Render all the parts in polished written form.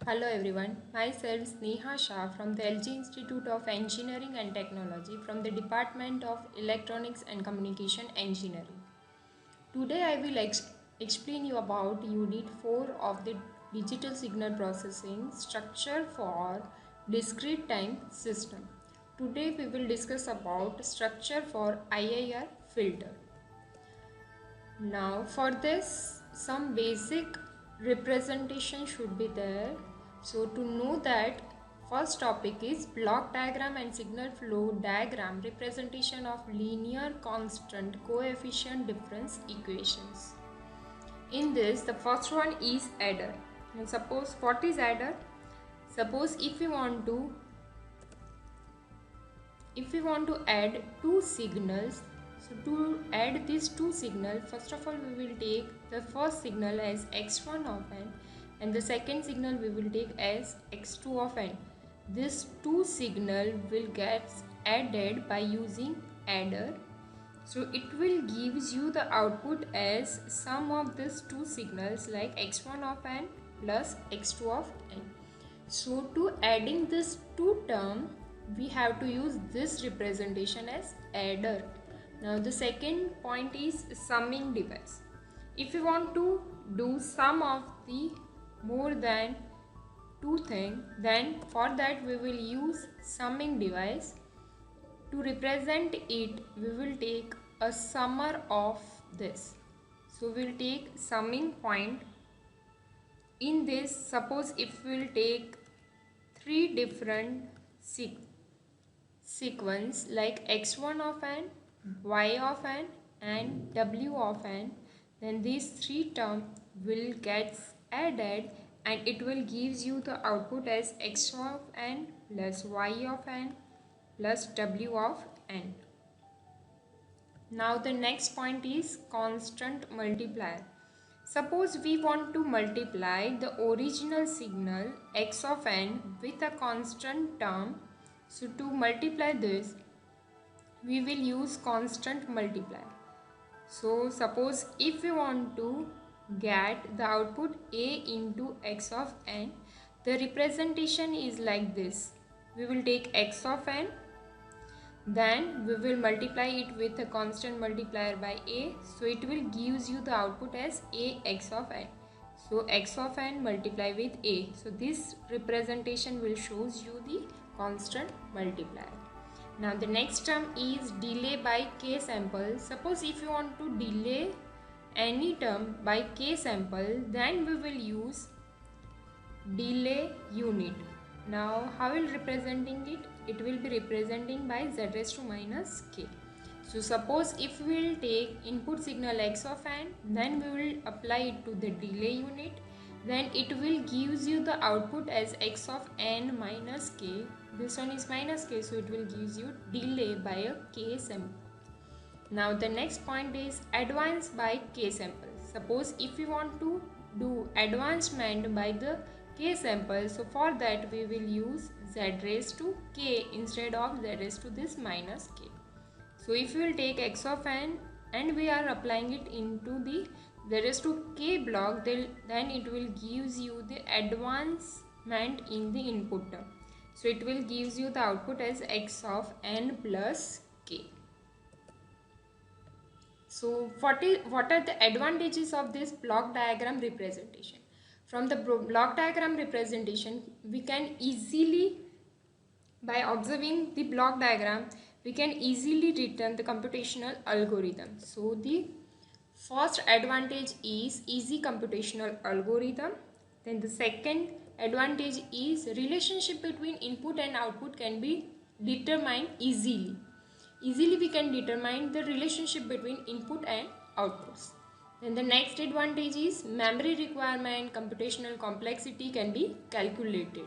Hello everyone, myself Sneha Shah from the LG Institute of Engineering and Technology from the Department of Electronics and Communication Engineering. Today I will explain you about Unit 4 of the Digital Signal Processing Structure for Discrete Time System. Today we will discuss about structure for IIR filter. Now for this some basic representation should be there. So to know that, first topic is block diagram and signal flow diagram representation of linear constant coefficient difference equations. In this, the first one is adder. And suppose what is adder? Suppose if we want to add two signals, so to add these two signals, first of all we will take the first signal as x1 of n and the second signal we will take as x2 of n. This two signal will get added by using adder. So it will gives you the output as sum of these two signals like x1 of n plus x2 of n. So to adding this two term, we have to use this representation as adder. Now the second point is summing device. If you want to do sum of the more than two things, then for that we will use summing device. To represent it, we will take a summer of this. So we will take summing point. In this, suppose if we will take three different sequence like x1 of n, y of n and w of n, then these three terms will get added and it will gives you the output as x of n plus y of n plus w of n. Now the next point is constant multiplier. Suppose we want to multiply the original signal x of n with a constant term. So to multiply this, we will use constant multiplier. So suppose if we want to get the output a into x of n, the representation is like this. We will take x of n, then we will multiply it with a constant multiplier by a, so it will gives you the output as a x of n. So x of n multiply with a, so this representation will shows you the constant multiplier. Now the next term is delay by k sample. Suppose if you want to delay any term by k sample, then we will use delay unit. Now how will representing it? It will be representing by z raised to minus k. So suppose if we will take input signal x of n, then we will apply it to the delay unit, then it will gives you the output as x of n minus k. This one is minus k, so it will gives you delay by a k sample. Now the next point is advance by k sample. Suppose if we want to do advancement by the k sample, so for that we will use z raised to k instead of z raised to this minus k. So if we will take x of n and we are applying it into the z raised to k block, then it will gives you the advancement in the input term. So it will gives you the output as x of n plus k. So what are the advantages of this block diagram representation? From the block diagram representation, we can easily, by observing the block diagram, we can easily return the computational algorithm. So the first advantage is easy computational algorithm. Then the second advantage is relationship between input and output can be determined easily. Easily we can determine the relationship between input and outputs. Then the next advantage is memory requirement, computational complexity can be calculated.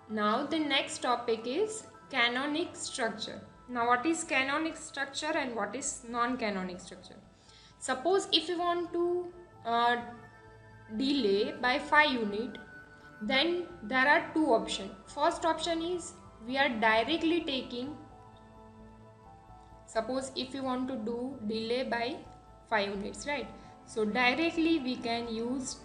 Now the next topic is canonic structure. Now what is canonic structure and what is non-canonic structure? Suppose if you want to delay by 5 unit, then there are two options. First option is we are directly taking, suppose if you want to do delay by 5 units, right? So directly we can use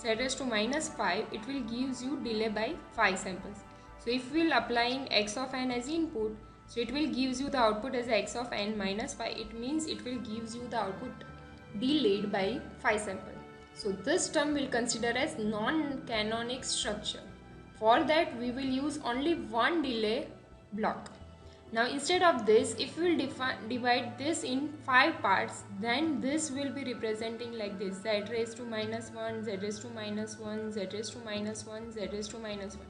z raised to minus 5, it will gives you delay by 5 samples. So if we will applying x of n as input, so it will gives you the output as x of n minus 5. It means it will gives you the output delayed by 5 samples. So this term will consider as non-canonic structure. For that we will use only one delay block. Now instead of this, if we will divide this in 5 parts, then this will be representing like this: z raised to minus 1, z raised to minus 1, z raised to minus 1, z raised to minus 1.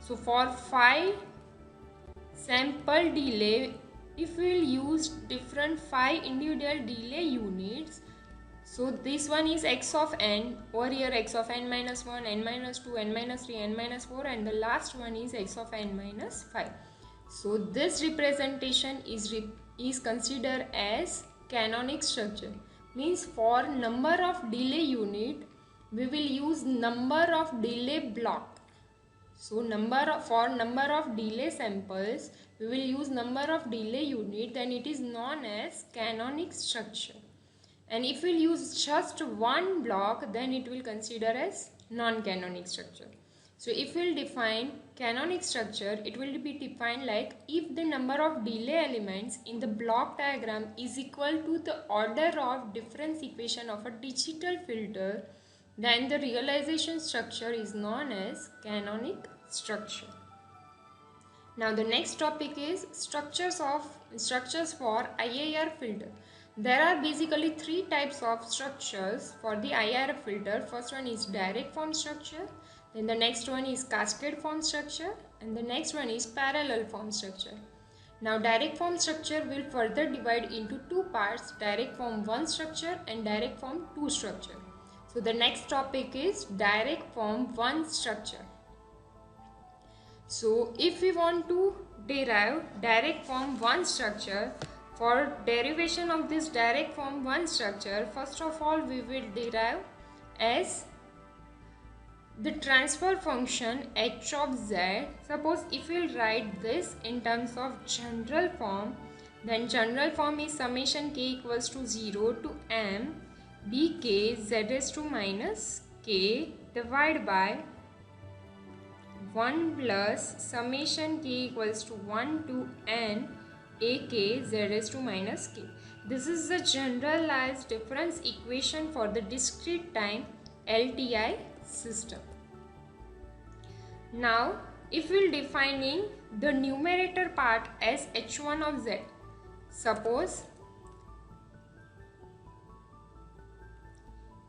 So for 5 sample delay, if we will use different 5 individual delay units, so this one is x of n, over here x of n minus 1, n minus 2, n minus 3, n minus 4, and the last one is x of n minus 5. So this representation is considered as canonic structure. Means for number of delay unit, we will use number of delay block. So for number of delay samples, we will use number of delay unit, then it is known as canonic structure. And if we will use just one block, then it will consider as non-canonic structure. So if we will define canonic structure, it will be defined like if the number of delay elements in the block diagram is equal to the order of difference equation of a digital filter, then the realization structure is known as canonic structure. Now the next topic is structures for IIR filter. There are basically 3 types of structures for the IIR filter. First one is direct form structure, then the next one is cascade form structure, and the next one is parallel form structure. Now direct form structure will further divide into 2 parts: direct form 1 structure and direct form 2 structure. So the next topic is direct form 1 structure. So if we want to derive direct form 1 structure, for derivation of this direct form 1 structure, first of all we will derive as the transfer function h of z. Suppose if we write this in terms of general form, then general form is summation k equals to 0 to m bk z raised to minus k divided by 1 plus summation k equals to 1 to n ak z raised to minus k. This is the generalized difference equation for the discrete time LTI system. Now if we will defining the numerator part as h1 of z, suppose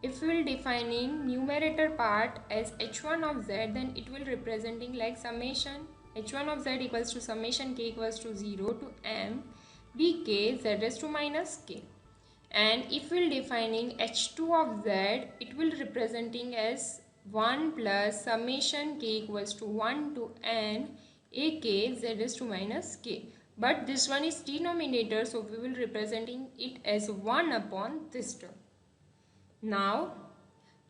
if we will defining numerator part as h1 of z, then it will representing like summation h1 of z equals to summation k equals to 0 to m bk z raised to minus k. And if we will defining h2 of z, it will representing as 1 plus summation k equals to 1 to n ak z raised to minus k. But this one is denominator, so we will representing it as 1 upon this term. Now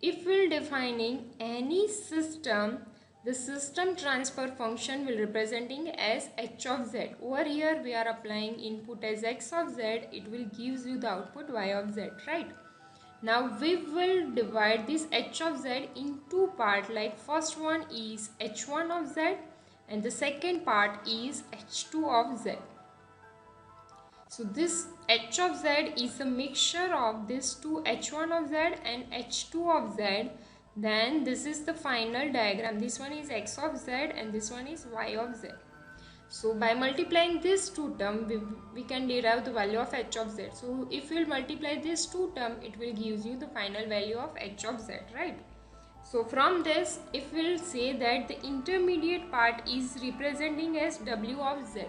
if we will defining any system, the system transfer function will representing as h of z. Over here we are applying input as x of z, it will gives you the output y of z, right? Now we will divide this h of z in 2 parts, like first one is h1 of z and the second part is h2 of z. So this h of z is a mixture of this two, h1 of z and h2 of z. Then this is the final diagram. This one is x of z and this one is y of z. So by multiplying these two terms, we can derive the value of h of z. So if we will multiply these two terms, it will give you the final value of h of z, right? So from this, if we will say that the intermediate part is representing as w of z.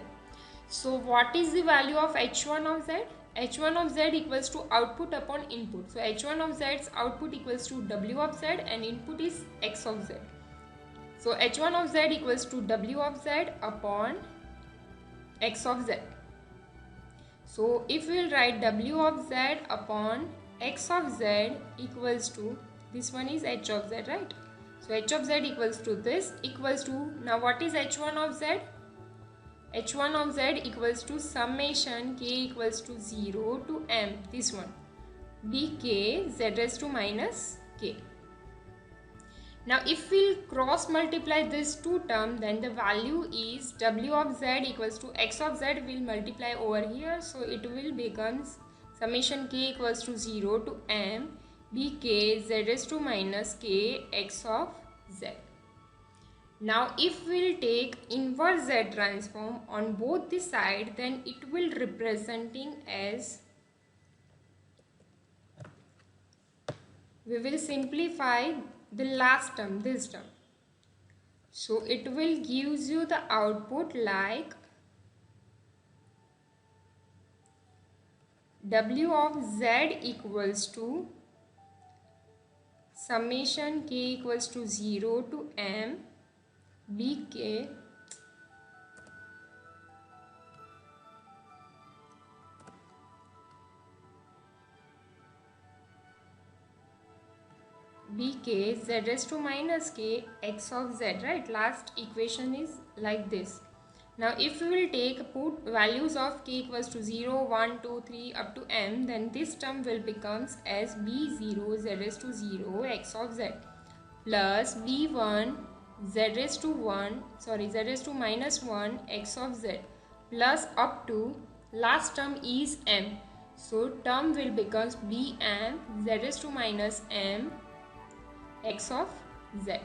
So what is the value of h1 of z? h1 of z equals to output upon input. So h1 of z's output equals to w of z and input is x of z. So h1 of z equals to w of z upon x of z. So if we will write w of z upon x of z equals to, this one is h of z, right? So h of z equals to this equals to, now what is h1 of z? h1 of z equals to summation k equals to 0 to m, this one, bk z raised to minus k. Now if we cross multiply this two term, then the value is w of z equals to x of z will multiply over here. So it will becomes summation k equals to 0 to m bk z raised to minus k x of z. Now if we'll take inverse z transform on both the side, then it will representing as, we will simplify the last term, this term. So it will gives you the output like w of z equals to summation k equals to 0 to m bk z raised to minus k x of z, right? Last equation is like this. Now if we will take put values of k equals to 0, 1, 2, 3 up to m, then this term will becomes as b0 z raised to 0 x of z plus b1 z raised to 1, sorry, z raised to minus 1 x of z plus up to last term is m. So term will becomes bm z raised to minus m x of z.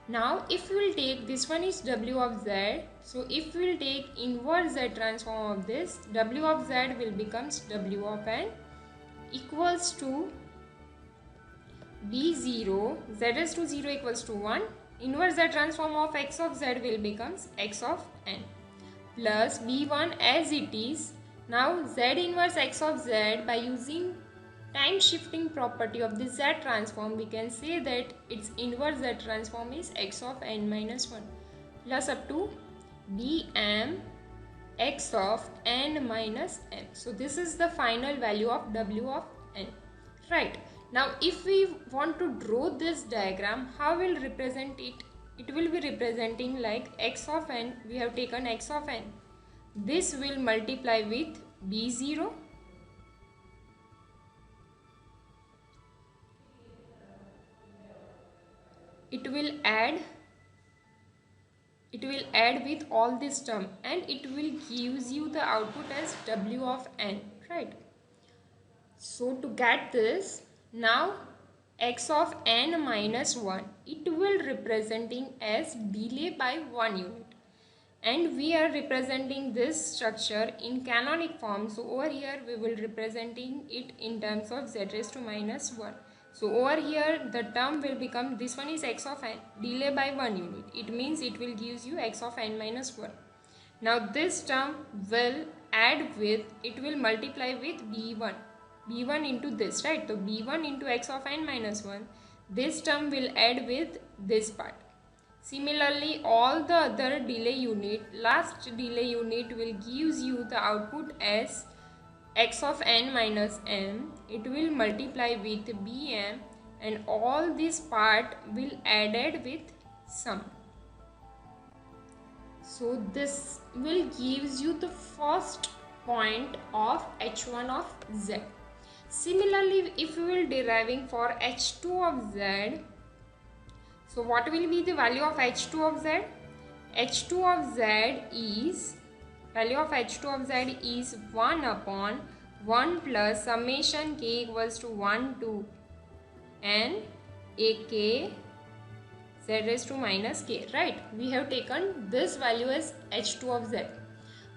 Now if we will take, this one is w of z, so if we will take inverse z transform of this, w of z will becomes w of n equals to b0 z raised to 0 equals to 1, inverse z transform of x of z will becomes x of n plus b1 as it is. Now z inverse x of z, by using time shifting property of the z transform, we can say that its inverse z transform is x of n minus 1 plus up to bm x of n minus n. So this is the final value of w of n, right? Now if we want to draw this diagram, how will represent it? It will be representing like x of n, we have taken x of n, this will multiply with b0, it will add with all this term, and it will gives you the output as w of n, right? So to get this, now x of n minus 1, it will representing as delay by 1 unit, and we are representing this structure in canonic form. So over here we will representing it in terms of z raised to minus 1. So over here the term will become, this one is x of n, delay by 1 unit, it means it will gives you x of n minus 1. Now this term will add with, it will multiply with b1 into this, right? So b1 into x of n minus 1, this term will add with this part. Similarly, all the other delay unit, last delay unit will gives you the output as x of n minus m, it will multiply with bm, and all this part will added with sum. So this will gives you the first point of h1 of z. Similarly, if we will deriving for h2 of z, so what will be the value of h2 of z? h2 of z is, value of h2 of z is 1 upon 1 plus summation k equals to 1 to n ak z raised to minus k, right? We have taken this value as h2 of z.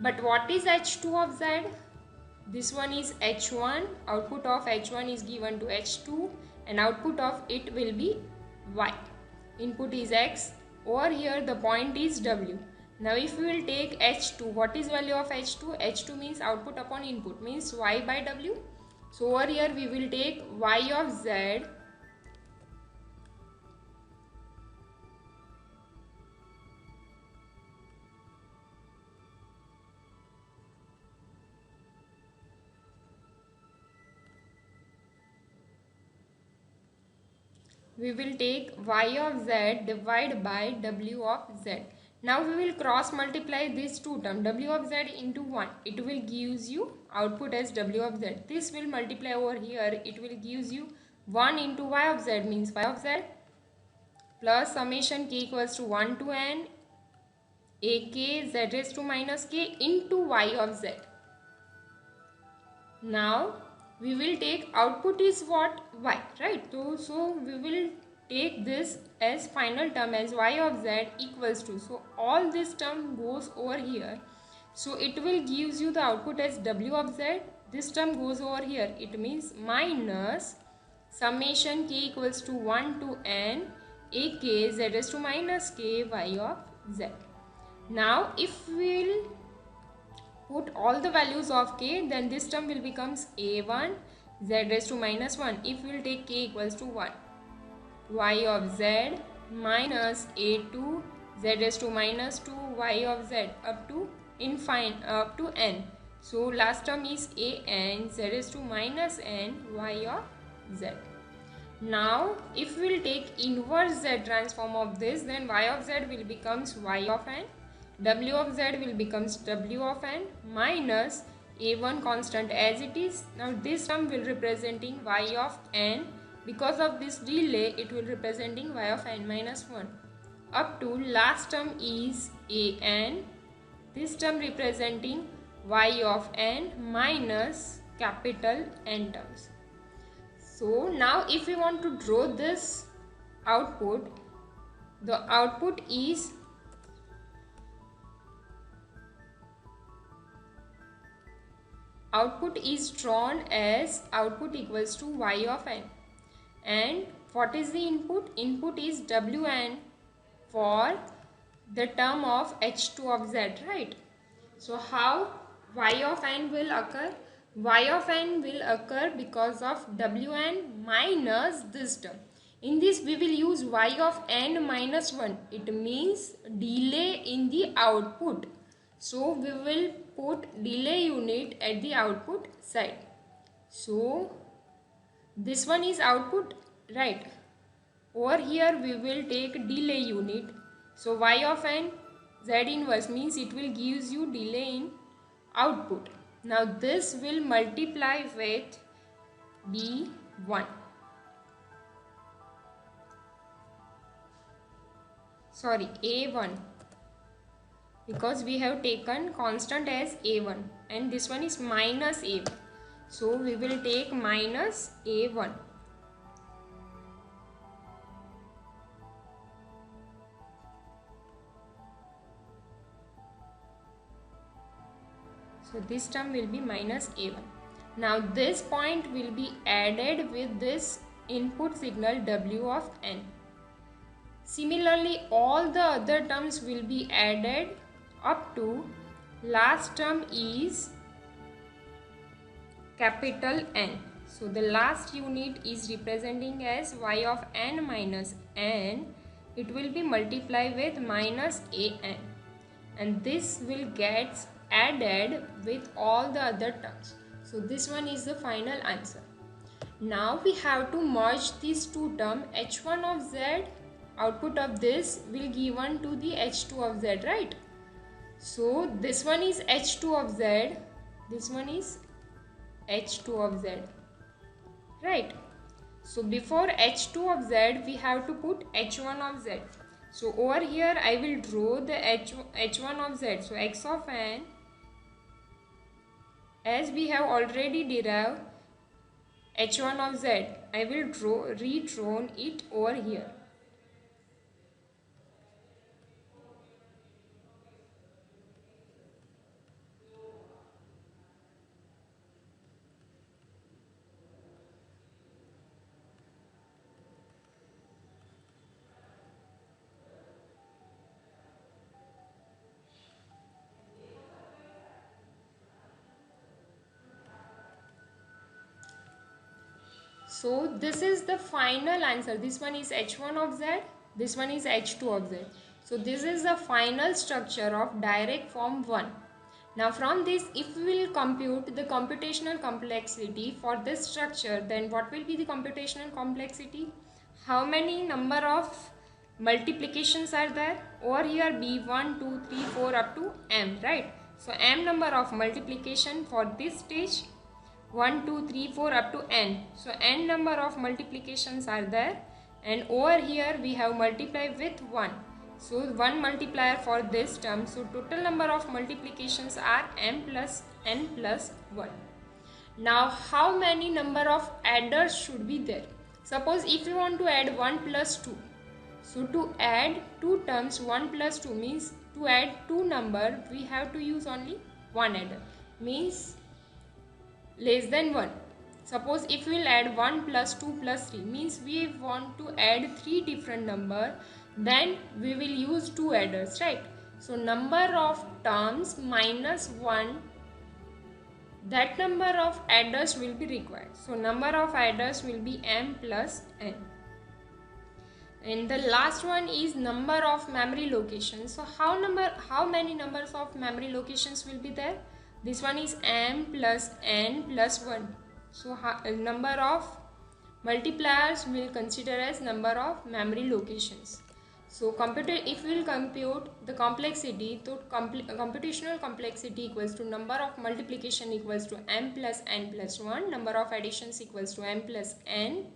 But what is h2 of z? This one is h1, output of h1 is given to h2, and output of it will be y. Input is x, over here the point is w. Now if we will take h2, what is value of h2? h2 means output upon input, means y by w. So over here we will take y of z we will take y of z divided by w of z. Now we will cross multiply these two terms, w of z into 1, it will gives you output as w of z. This will multiply over here, it will gives you 1 into y of z, means y of z plus summation k equals to 1 to n ak z raised to minus k into y of z. Now we will take output is what? Y, right? So we will take this as final term as y of z equals to, so all this term goes over here, so it will gives you the output as w of z. This term goes over here, it means minus summation k equals to 1 to n ak z raised to minus k y of z. Now if we'll put all the values of k, then this term will becomes a1 z raised to minus 1. If we will take k equals to 1, y of z minus a2 z raised to minus 2 y of z up to up to n. So last term is a n z raised to minus n y of z. Now if we will take inverse z transform of this, then y of z will becomes y of n, w of z will becomes w of n minus a1 constant as it is. Now this term will representing y of n, because of this delay it will representing y of n minus 1 up to last term is a n, this term representing y of n minus capital N terms. So now if we want to draw this output, the output is drawn as output equals to y of n. And what is the input? Input is wn for the term of h2 of z, right? So how y of n will occur? Y of n will occur because of wn minus this term. In this we will use y of n minus 1. It means delay in the output. So we will put delay unit at the output side. So this one is output, right? Over here we will take delay unit. So y of n z inverse means it will gives you delay in output. Now this will multiply with b1. Sorry, a1, because we have taken constant as a1 and this one is minus a1. So we will take minus a1. So this term will be minus a1. Now this point will be added with this input signal w of n. Similarly, all the other terms will be added up to last term is capital N. So the last unit is representing as y of n minus n. It will be multiplied with minus an, and this will get added with all the other terms. So this one is the final answer. Now we have to merge these two terms. h1 of z, output of this will given to the h2 of z, right? So this one is h2 of z, this one is h2 of z, right? So before h2 of z we have to put h1 of z. So over here I will draw the h1 of z. So x of n, as we have already derived h1 of z, I will redrawn it over here. So this is the final answer. This one is h1 of z, this one is h2 of z. So this is the final structure of direct form 1. Now from this, if we will compute the computational complexity for this structure, then what will be the computational complexity? How many number of multiplications are there? Over here b1, 2, 3, 4 up to m, right? So m number of multiplication for this stage, 1, 2, 3, 4 up to n. So n number of multiplications are there. and over here we have multiply with 1. So 1 multiplier for this term. So total number of multiplications are m plus n plus 1. Now how many number of adders should be there? Suppose if you want to add 1 plus 2. So to add two terms 1 plus 2 means to add two number we have to use only one adder, means less than 1. Suppose if we will add 1 plus 2 plus 3 means we want to add three different number, then we will use two adders, right? So number of terms minus 1, that number of adders will be required. So number of adders will be m plus n. And the last one is number of memory locations. So how many numbers of memory locations will be there? This one is m plus n plus 1. So number of multipliers will consider as number of memory locations. So if we will compute the complexity, so computational complexity equals to number of multiplication equals to m plus n plus 1, number of additions equals to m plus n,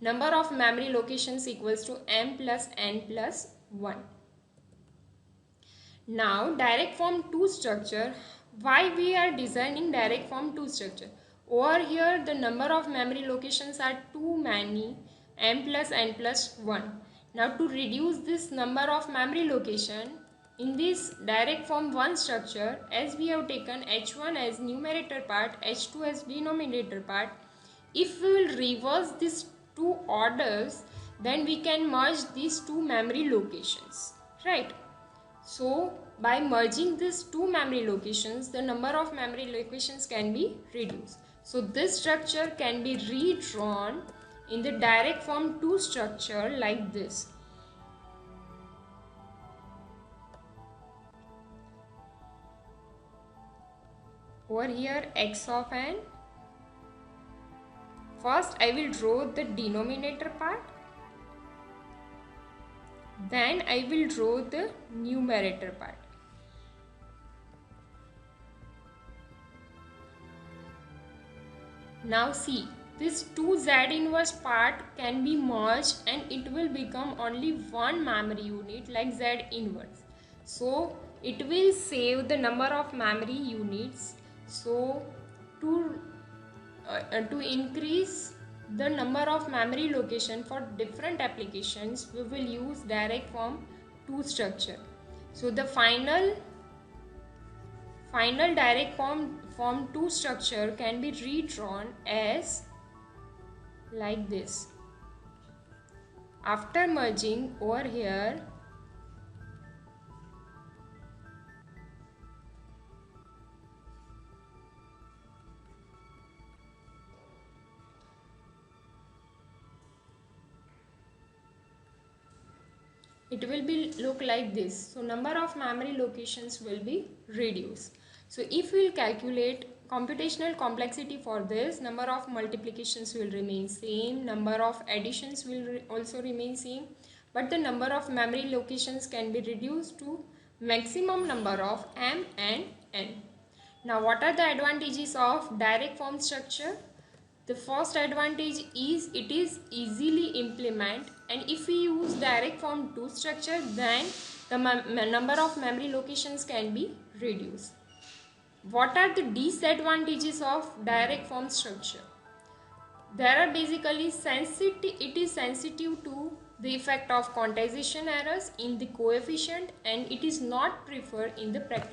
number of memory locations equals to m plus n plus 1. Now direct form 2 structure. Why we are designing direct form 2 structure? Over here the number of memory locations are too many, m plus n plus 1. Now to reduce this number of memory location, in this direct form 1 structure, as we have taken h1 as numerator part, h2 as denominator part, if we will reverse these two orders, then we can merge these two memory locations, right? So by merging these two memory locations, the number of memory locations can be reduced. So this structure can be redrawn in the direct form 2 structure like this. Over here x of n. First I will draw the denominator part. Then I will draw the numerator part. Now see, this 2z inverse part can be merged and it will become only one memory unit like z inverse. So it will save the number of memory units. So to increase the number of memory location for different applications, we will use direct form 2 structure. So the final direct form 2 structure can be redrawn as like this. After merging over here, it will be look like this. So number of memory locations will be reduced. So if we will calculate computational complexity for this, number of multiplications will remain same, number of additions will also remain same, but the number of memory locations can be reduced to maximum number of m and n. Now what are the advantages of direct form structure? The first advantage is it is easily implement, and if we use direct form 2 structure, then the number of memory locations can be reduced. What are the disadvantages of direct form structure? There are basically it is sensitive to the effect of quantization errors in the coefficient, and it is not preferred in the practice.